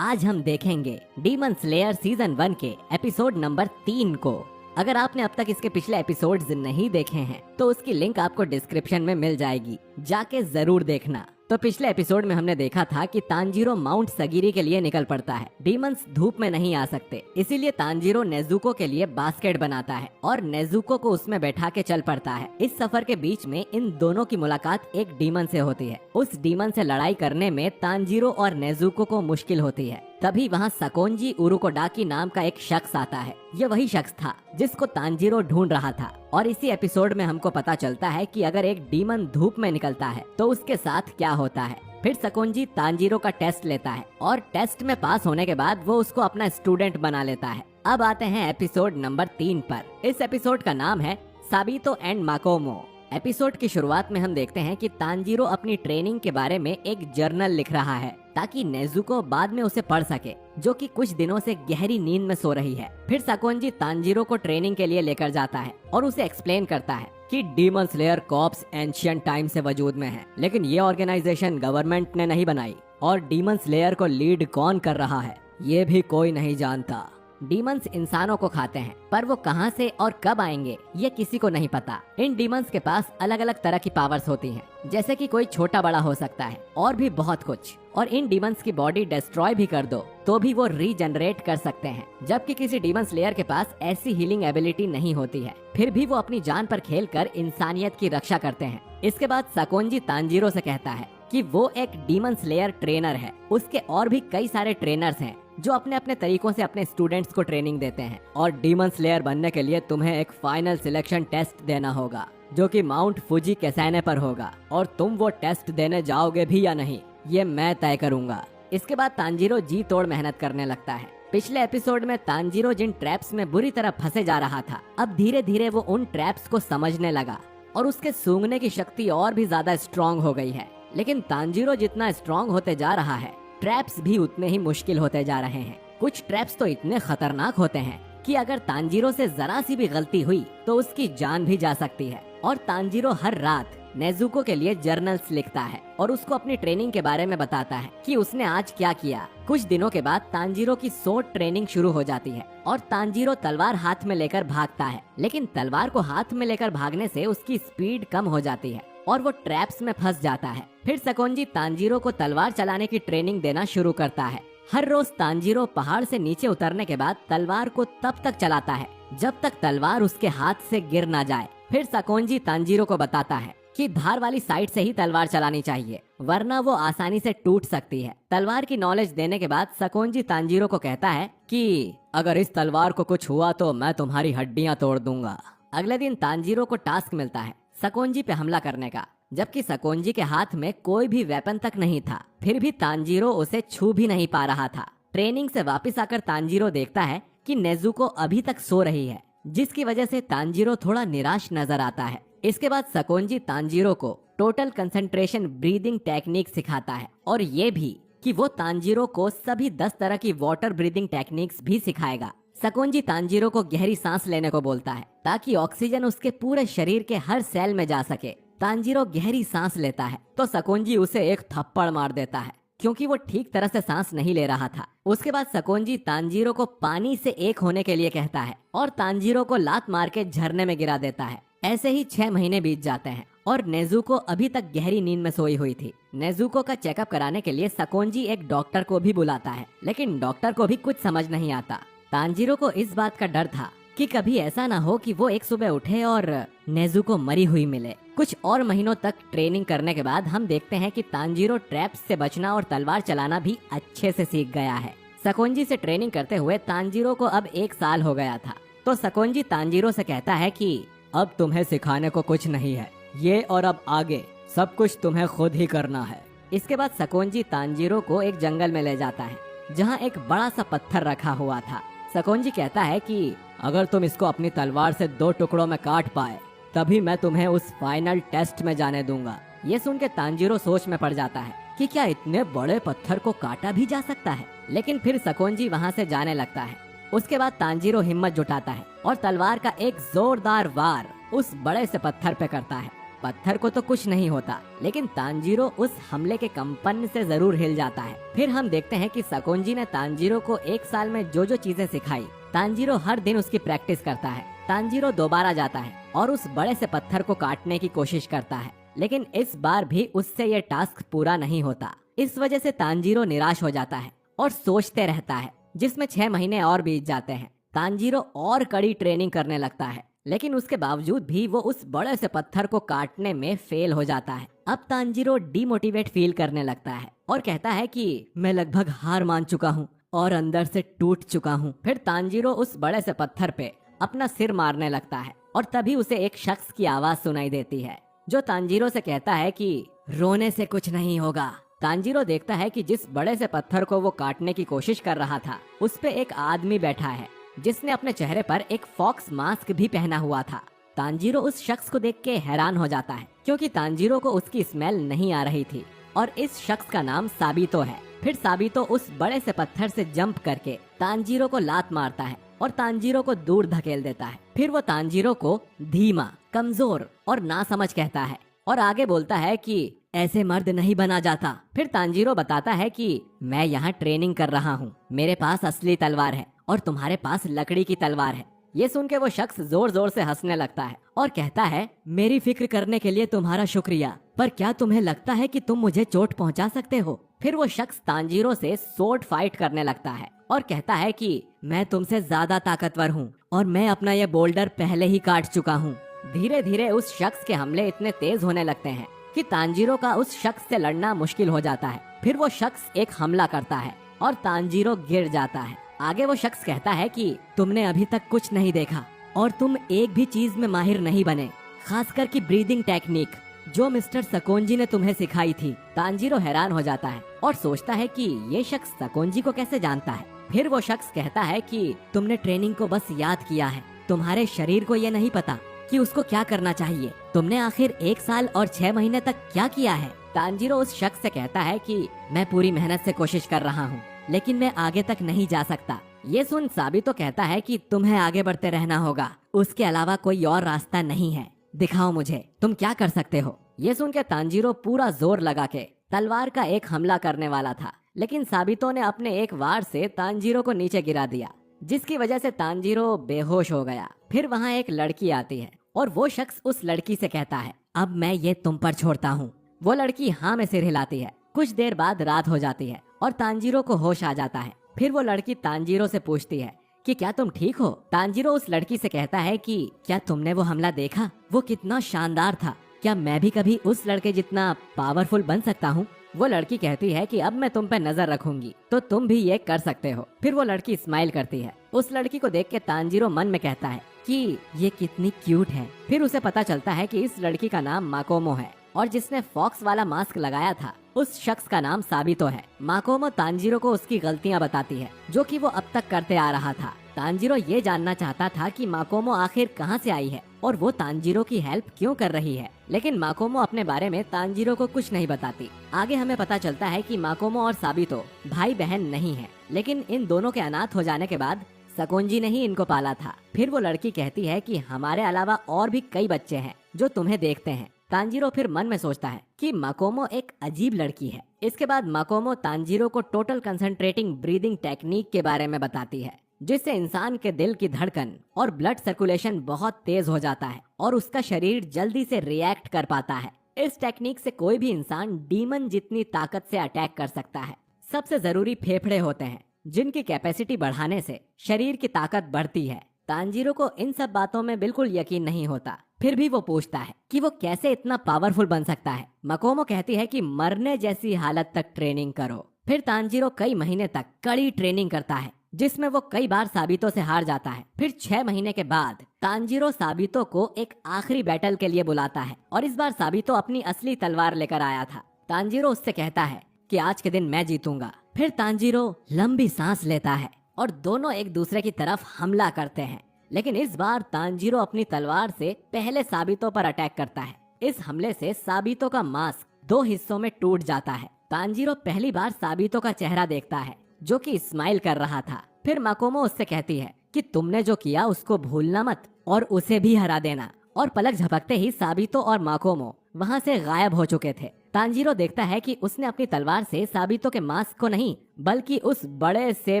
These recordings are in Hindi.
आज हम देखेंगे डीमन स्लेयर सीजन 1 के एपिसोड नंबर 3 को। अगर आपने अब तक इसके पिछले एपिसोड्स नहीं देखे हैं तो उसकी लिंक आपको डिस्क्रिप्शन में मिल जाएगी, जाके जरूर देखना। तो पिछले एपिसोड में हमने देखा था कि तांजीरो माउंट सगिरी के लिए निकल पड़ता है। डीमंस धूप में नहीं आ सकते, इसीलिए तांजीरो नेजुको के लिए बास्केट बनाता है और नेजुको को उसमें बैठा के चल पड़ता है। इस सफर के बीच में इन दोनों की मुलाकात एक डीमन से होती है। उस डीमन से लड़ाई करने में तांजीरो और नेजुको को मुश्किल होती है। तभी वहाँ सकोंजी उरुकोडाकी नाम का एक शख्स आता है। ये वही शख्स था जिसको तांजीरो ढूंढ रहा था। और इसी एपिसोड में हमको पता चलता है कि अगर एक डीमन धूप में निकलता है तो उसके साथ क्या होता है। फिर सकोंजी तांजीरो का टेस्ट लेता है और टेस्ट में पास होने के बाद वो उसको अपना स्टूडेंट बना लेता है। अब आते हैं एपिसोड नंबर 3 पर। इस एपिसोड का नाम है साबितो एंड माकोमो। एपिसोड की शुरुआत में हम देखते हैं कि तांजीरो अपनी ट्रेनिंग के बारे में एक जर्नल लिख रहा है ताकि नेजुको बाद में उसे पढ़ सके, जो कि कुछ दिनों से गहरी नींद में सो रही है। फिर सकोंजी तांजीरो को ट्रेनिंग के लिए लेकर जाता है और उसे एक्सप्लेन करता है कि demon slayer corps ancient time से वजूद में है, लेकिन ये ऑर्गेनाइजेशन गवर्नमेंट ने नहीं बनाई और डीमन स्लेयर को लीड कौन कर रहा है ये भी कोई नहीं जानता। डीमंस इंसानों को खाते हैं, पर वो कहां से और कब आएंगे ये किसी को नहीं पता। इन डीमंस के पास अलग अलग तरह की पावर्स होती हैं, जैसे कि कोई छोटा बड़ा हो सकता है और भी बहुत कुछ। और इन डीमंस की बॉडी डिस्ट्रॉय भी कर दो तो भी वो रीजनरेट कर सकते हैं, जबकि किसी डीमन स्लेयर के पास ऐसी हीलिंग एबिलिटी नहीं होती है। फिर भी वो अपनी जान पर खेलकर इंसानियत की रक्षा करते हैं। इसके बाद सकोंजी तांजीरो से कहता है कि वो एक डीमन स्लेयर ट्रेनर है। उसके और भी कई सारे ट्रेनर्स हैं जो अपने अपने तरीकों से अपने स्टूडेंट्स को ट्रेनिंग देते हैं। और डीमन स्लेयर बनने के लिए तुम्हें एक फाइनल सिलेक्शन टेस्ट देना होगा, जो कि माउंट फुजी कैसाने पर होगा। और तुम वो टेस्ट देने जाओगे भी या नहीं ये मैं तय करूंगा। इसके बाद तांजीरो जी तोड़ मेहनत करने लगता है। पिछले एपिसोड में तांजीरो जिन ट्रैप्स में बुरी तरह फंसे जा रहा था, अब धीरे धीरे वो उन ट्रैप्स को समझने लगा और उसके सूंघने की शक्ति और भी ज्यादा स्ट्रॉन्ग हो गई है। लेकिन तांजीरो जितना स्ट्रॉन्ग होते जा रहा है, ट्रैप्स भी उतने ही मुश्किल होते जा रहे हैं। कुछ ट्रैप्स तो इतने खतरनाक होते हैं कि अगर तांजीरो से जरा सी भी गलती हुई तो उसकी जान भी जा सकती है। और तांजीरो हर रात नेजुको के लिए जर्नल्स लिखता है और उसको अपनी ट्रेनिंग के बारे में बताता है कि उसने आज क्या किया। कुछ दिनों के बाद तांजीरो की सोर्ड ट्रेनिंग शुरू हो जाती है और तांजीरो तलवार हाथ में लेकर भागता है, लेकिन तलवार को हाथ में लेकर भागने से उसकी स्पीड कम हो जाती है और वो ट्रैप्स में फंस जाता है। फिर सकोंजी तांजीरो को तलवार चलाने की ट्रेनिंग देना शुरू करता है। हर रोज तांजीरो पहाड़ से नीचे उतरने के बाद तलवार को तब तक चलाता है जब तक तलवार उसके हाथ से गिर ना जाए। फिर सकोंजी तांजीरो को बताता है कि धार वाली साइड से ही तलवार चलानी चाहिए, वरना वो आसानी से टूट सकती है। तलवार की नॉलेज देने के बाद सकोंजी तांजीरो को कहता है कि अगर इस तलवार को कुछ हुआ तो मैं तुम्हारी हड्डियां तोड़ दूंगा। अगले दिन तांजीरो को टास्क मिलता है सकोंजी पे हमला करने का, जबकि सकोंजी के हाथ में कोई भी वेपन तक नहीं था। फिर भी तांजीरो उसे छू भी नहीं पा रहा था। ट्रेनिंग से वापस आकर तांजीरो देखता है कि नेजुको अभी तक सो रही है, जिसकी वजह से तांजीरो थोड़ा निराश नजर आता है। इसके बाद सकोंजी तांजीरो को टोटल कंसंट्रेशन ब्रीदिंग टेक्निक सिखाता है और ये भी कि वो तांजीरो को सभी 10 तरह की वाटर ब्रीदिंग टेक्निक्स भी सिखाएगा। सकोंजी तांजीरो को गहरी सांस लेने को बोलता है ताकि ऑक्सीजन उसके पूरे शरीर के हर सेल में जा सके। तांजीरो गहरी सांस लेता है तो सकोंजी उसे एक थप्पड़ मार देता है, क्योंकि वो ठीक तरह से सांस नहीं ले रहा था। उसके बाद सकोंजी तांजीरो को पानी से एक होने के लिए कहता है और तांजीरो को लात मार के झरने में गिरा देता है। ऐसे ही 6 महीने बीत जाते हैं और नेजुको अभी तक गहरी नींद में सोई हुई थी। नेजुको का चेकअप कराने के लिए सकोंजी एक डॉक्टर को भी बुलाता है, लेकिन डॉक्टर को भी कुछ समझ नहीं आता। तांजीरो को इस बात का डर था कि कभी ऐसा ना हो कि वो एक सुबह उठे और नेजुको मरी हुई मिले। कुछ और महीनों तक ट्रेनिंग करने के बाद हम देखते हैं कि तांजीरो ट्रैप्स से बचना और तलवार चलाना भी अच्छे से सीख गया है। सकोंजी से ट्रेनिंग करते हुए तांजीरो को अब 1 साल हो गया था। तो सकोंजी तांजीरो से कहता है कि अब तुम्हें सिखाने को कुछ नहीं है, ये और अब आगे सब कुछ तुम्हें खुद ही करना है। इसके बाद सकोंजी तांजीरो को एक जंगल में ले जाता है जहाँ एक बड़ा सा पत्थर रखा हुआ था। सकोंजी कहता है कि अगर तुम इसको अपनी तलवार से 2 टुकड़ों में काट पाए तभी मैं तुम्हें उस फाइनल टेस्ट में जाने दूंगा। ये सुन के तांजीरो सोच में पड़ जाता है कि क्या इतने बड़े पत्थर को काटा भी जा सकता है, लेकिन फिर सकोंजी वहाँ से जाने लगता है। उसके बाद तांजीरो हिम्मत जुटाता है और तलवार का एक जोरदार वार उस बड़े से पत्थर पे करता है। पत्थर को तो कुछ नहीं होता, लेकिन तांजीरो उस हमले के कंपन से जरूर हिल जाता है। फिर हम देखते हैं कि सकोंजी ने तांजीरो को 1 साल में जो जो चीजें सिखाई, तांजीरो हर दिन उसकी प्रैक्टिस करता है। तांजीरो दोबारा जाता है और उस बड़े से पत्थर को काटने की कोशिश करता है, लेकिन इस बार भी उससे ये टास्क पूरा नहीं होता। इस वजह से तांजीरो निराश हो जाता है और सोचते रहता है, जिसमें 6 महीने और बीत जाते हैं। तांजीरो और कड़ी ट्रेनिंग करने लगता है, लेकिन उसके बावजूद भी वो उस बड़े से पत्थर को काटने में फेल हो जाता है। अब तांजीरो डिमोटिवेट फील करने लगता है और कहता है कि मैं लगभग हार मान चुका हूँ और अंदर से टूट चुका हूँ। फिर तांजीरो उस बड़े से पत्थर पे अपना सिर मारने लगता है और तभी उसे एक शख्स की आवाज सुनाई देती है, जो तांजीरो से कहता है कि रोने से कुछ नहीं होगा। तांजीरो देखता है कि जिस बड़े से पत्थर को वो काटने की कोशिश कर रहा था, उस पे एक आदमी बैठा है, जिसने अपने चेहरे पर एक फॉक्स मास्क भी पहना हुआ था। तांजीरो उस शख्स को देख के हैरान हो जाता है, क्योंकि तांजीरो को उसकी स्मेल नहीं आ रही थी और इस शख्स का नाम साबितो है। फिर साबितो उस बड़े से पत्थर से जंप करके तांजीरो को लात मारता है और तांजीरो को दूर धकेल देता है। फिर वो तांजीरो को धीमा, कमजोर और नासमझ कहता है और आगे बोलता है कि ऐसे मर्द नहीं बना जाता। फिर तांजीरो बताता है कि मैं यहाँ ट्रेनिंग कर रहा हूँ, मेरे पास असली तलवार है और तुम्हारे पास लकड़ी की तलवार है। ये सुन के वो शख्स जोर जोर से हंसने लगता है और कहता है, मेरी फिक्र करने के लिए तुम्हारा शुक्रिया, पर क्या तुम्हें लगता है कि तुम मुझे चोट पहुंचा सकते हो? फिर वो शख्स तांजीरो से सोर्ड फाइट करने लगता है और कहता है कि मैं तुमसे ज्यादा ताकतवर हूँ और मैं अपना ये बोल्डर पहले ही काट चुका हूँ। धीरे धीरे उस शख्स के हमले इतने तेज होने लगते हैं कि तांजीरो का उस शख्स से लड़ना मुश्किल हो जाता है। फिर वो शख्स एक हमला करता है और तांजीरो गिर जाता है। आगे वो शख्स कहता है कि तुमने अभी तक कुछ नहीं देखा और तुम एक भी चीज में माहिर नहीं बने, खासकर की ब्रीदिंग टेक्निक जो मिस्टर सकोंजी ने तुम्हें सिखाई थी। तांजीरो हैरान हो जाता है और सोचता है कि ये शख्स सकोंजी को कैसे जानता है। फिर वो शख्स कहता है कि तुमने ट्रेनिंग को बस याद किया है, तुम्हारे शरीर को ये नहीं पता कि उसको क्या करना चाहिए। तुमने आखिर 1 साल और 6 महीने तक क्या किया है? तांजीरो उस शख्स से कहता है कि मैं पूरी मेहनत से कोशिश कर रहा हूँ, लेकिन मैं आगे तक नहीं जा सकता। ये सुन साबितो कहता है कि तुम्हें आगे बढ़ते रहना होगा, उसके अलावा कोई और रास्ता नहीं है। दिखाओ मुझे तुम क्या कर सकते हो। ये सुन के तांजीरो पूरा जोर लगा के तलवार का एक हमला करने वाला था, लेकिन साबितो ने अपने एक वार से तांजीरो को नीचे गिरा दिया, जिसकी वजह से तांजीरो बेहोश हो गया। फिर वहाँ एक लड़की आती है और वो शख्स उस लड़की से कहता है, अब मैं ये तुम पर छोड़ता हूँ। वो लड़की हाँ में सिर हिलाती है। कुछ देर बाद रात हो जाती है और तांजीरो को होश आ जाता है। फिर वो लड़की तांजीरो से पूछती है कि क्या तुम ठीक हो? तांजीरो उस लड़की से कहता है कि क्या तुमने वो हमला देखा? वो कितना शानदार था। क्या मैं भी कभी उस लड़के जितना पावरफुल बन सकता हूँ? वो लड़की कहती है कि अब मैं तुम पे नजर रखूंगी, तो तुम भी ये कर सकते हो। फिर वो लड़की स्माइल करती है। उस लड़की को देख के तांजीरो मन में कहता है कि ये कितनी क्यूट है। फिर उसे पता चलता है कि इस लड़की का नाम माकोमो है और जिसने फॉक्स वाला मास्क लगाया था उस शख्स का नाम साबितो है। माकोमो तांजीरो को उसकी गलतियां बताती है जो कि वो अब तक करते आ रहा था। तांजीरो ये जानना चाहता था कि माकोमो आखिर कहां से आई है और वो तांजीरो की हेल्प क्यों कर रही है, लेकिन माकोमो अपने बारे में तांजीरो को कुछ नहीं बताती। आगे हमें पता चलता है कि माकोमो और साबितो भाई बहन नहीं है, लेकिन इन दोनों के अनाथ हो जाने के बाद सकोंजी ने ही इनको पाला था। फिर वो लड़की कहती है कि हमारे अलावा और भी कई बच्चे हैं जो तुम्हें देखते हैं। तांजीरो फिर मन में सोचता है कि माकोमो एक अजीब लड़की है। इसके बाद माकोमो तांजीरो को टोटल कंसंट्रेटिंग ब्रीदिंग टेक्निक के बारे में बताती है, जिससे इंसान के दिल की धड़कन और ब्लड सर्कुलेशन बहुत तेज हो जाता है और उसका शरीर जल्दी से रिएक्ट कर पाता है। इस टेक्निक से कोई भी इंसान डीमन जितनी ताकत से अटैक कर सकता है। सबसे जरूरी फेफड़े होते हैं, जिनकी कैपेसिटी बढ़ाने से शरीर की ताकत बढ़ती है। तांजीरो को इन सब बातों में बिल्कुल यकीन नहीं होता, फिर भी वो पूछता है कि वो कैसे इतना पावरफुल बन सकता है। माकोमो कहती है कि मरने जैसी हालत तक ट्रेनिंग करो। फिर तांजीरो कई महीने तक कड़ी ट्रेनिंग करता है, जिसमें वो कई बार साबितो से हार जाता है। फिर 6 महीने के बाद तांजीरो साबितो को एक आखिरी बैटल के लिए बुलाता है और इस बार साबितो अपनी असली तलवार लेकर आया था। तांजीरो उससे कहता है कि आज के दिन मैं जीतूंगा। फिर तांजीरो लंबी सांस लेता है और दोनों एक दूसरे की तरफ हमला करते हैं, लेकिन इस बार तांजीरो अपनी तलवार से पहले साबितो पर अटैक करता है। इस हमले से साबितो का मास्क 2 हिस्सों में टूट जाता है। तांजीरो पहली बार साबितो का चेहरा देखता है, जो कि स्माइल कर रहा था। फिर माकोमो उससे कहती है कि तुमने जो किया उसको भूलना मत और उसे भी हरा देना। और पलक झपकते ही साबितो और माकोमो वहाँ से गायब हो चुके थे। तांजीरो देखता है कि उसने अपनी तलवार से साबितो के मास्क को नहीं बल्कि उस बड़े से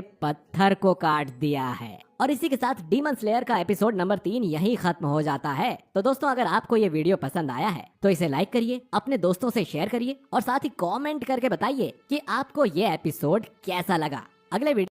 पत्थर को काट दिया है। और इसी के साथ डीमन स्लेयर का एपिसोड नंबर 3 यही खत्म हो जाता है। तो दोस्तों, अगर आपको ये वीडियो पसंद आया है तो इसे लाइक करिए, अपने दोस्तों से शेयर करिए और साथ ही कमेंट करके बताइए कि आपको ये एपिसोड कैसा लगा। अगले वीडियो